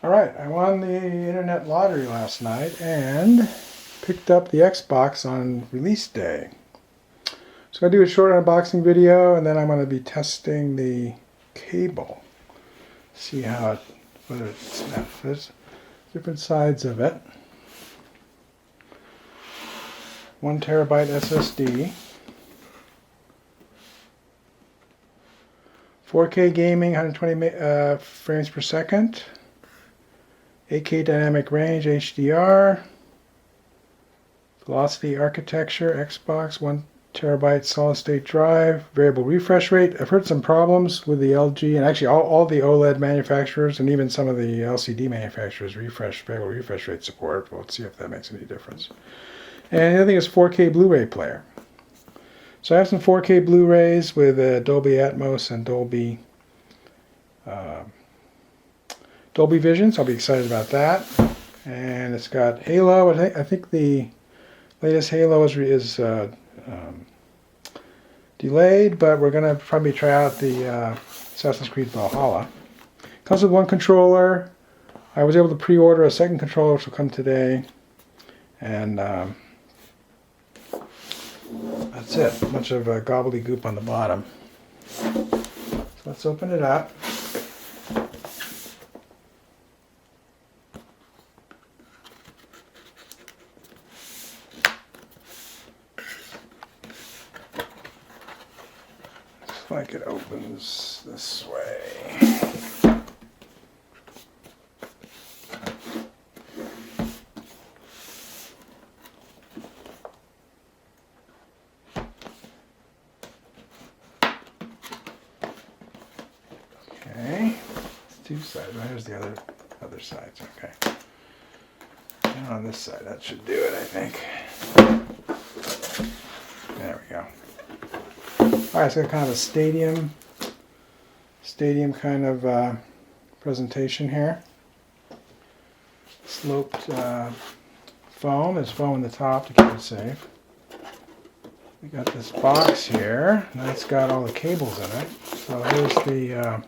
Alright, I won the internet lottery last night and picked up the Xbox on release day. So I do a short unboxing video and then I'm going to be testing the cable. See how whether it snaps. There's different sides of it. 1 terabyte SSD. 4K gaming, 120 frames per second. 8K dynamic range, HDR. Velocity architecture, Xbox, 1 terabyte solid state drive, variable refresh rate. I've heard some problems with the LG and actually all the OLED manufacturers and even some of the LCD manufacturers variable refresh rate support. Well, let's see if that makes any difference. And the other thing is 4K Blu-ray player. So I have some 4K Blu-rays with Dolby Atmos and DolbyVision, so I'll be excited about that. And it's got Halo. I think the latest Halo is delayed, but we're going to probably try out the Assassin's Creed Valhalla. Comes with 1 controller. I was able to pre-order a second controller, which will come today. And that's it. A bunch of gobbledygook on the bottom. So let's open it up. Looks like it opens this way. Okay, it's 2 sides. There's the other sides. Okay. And on this side, that should do it, I think. There we go. Alright, so kind of a stadium kind of presentation here. Sloped foam. There's foam on the top to keep it safe. We got this box here, and that's got all the cables in it. So here's the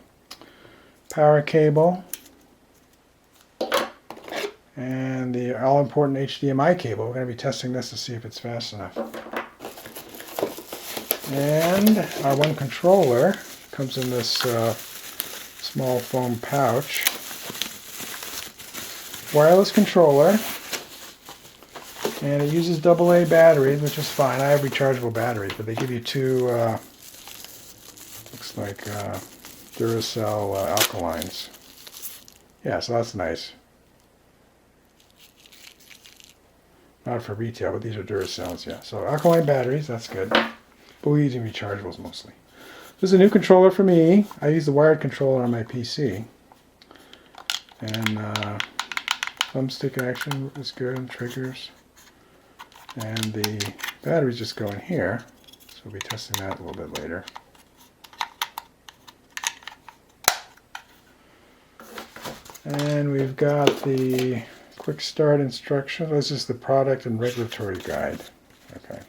power cable and the all-important HDMI cable. We're going to be testing this to see if it's fast enough. And our 1 controller comes in this small foam pouch. Wireless controller, and it uses AA batteries, which is fine. I have rechargeable batteries, but they give you 2 looks like Duracell alkalines. Yeah, so that's nice. Not for retail, but these are Duracells, yeah. So alkaline batteries, that's good. But we're using rechargeables mostly. This is a new controller for me. I use the wired controller on my PC. And thumbstick action is good, triggers. And the batteries just go in here. So we'll be testing that a little bit later. And we've got the quick start instructions. This is the product and regulatory guide. Okay.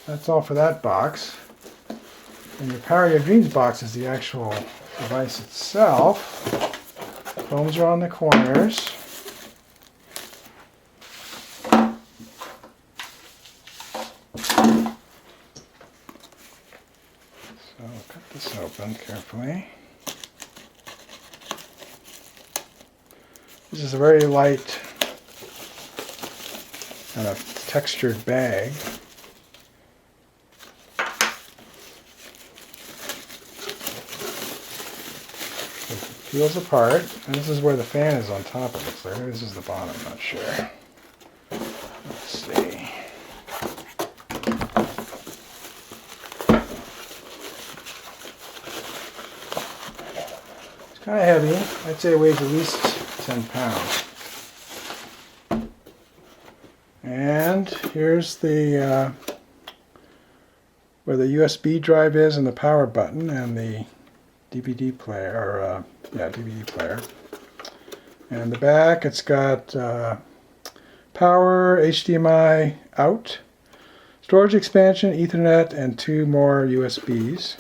That's all for that box. And your Power Your Dreams box is the actual device itself. Foams are on the corners. So I'll cut this open carefully. This is a very light kind of textured bag. Peels apart, and this is where the fan is on top of it. So maybe this is the bottom, I'm not sure. Let's see. It's kind of heavy. I'd say it weighs at least 10 pounds. And here's the where the USB drive is and the power button and the DVD player, DVD player. And the back, it's got power, HDMI out, storage expansion, Ethernet, and 2 more USBs.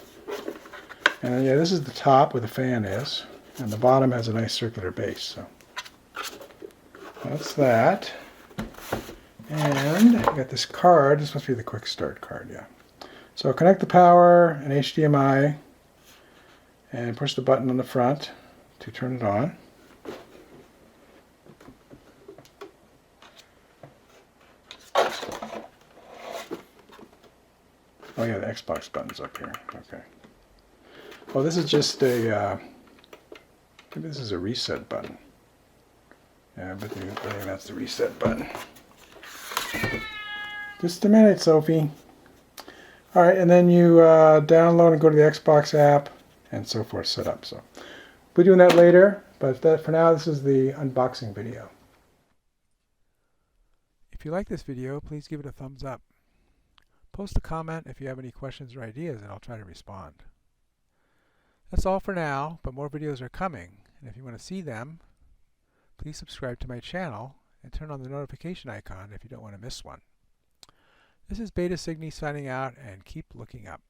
And yeah, this is the top where the fan is. And the bottom has a nice circular base. So that's that. And I got this card. This must be the quick start card, yeah. So connect the power and HDMI and push the button on the front to turn it on. Oh yeah, the Xbox button's up here. Okay. Well, this is just a, maybe this is a reset button. Yeah, I think that's the reset button. Just a minute, Sophie. All right, and then you download and go to the Xbox app and so forth, set up. So we'll be doing that later, but for now, this is the unboxing video. If you like this video, please give it a thumbs up. Post a comment if you have any questions or ideas, and I'll try to respond. That's all for now, but more videos are coming, and if you want to see them, please subscribe to my channel and turn on the notification icon if you don't want to miss one. This is Beta Cygni signing out, and keep looking up.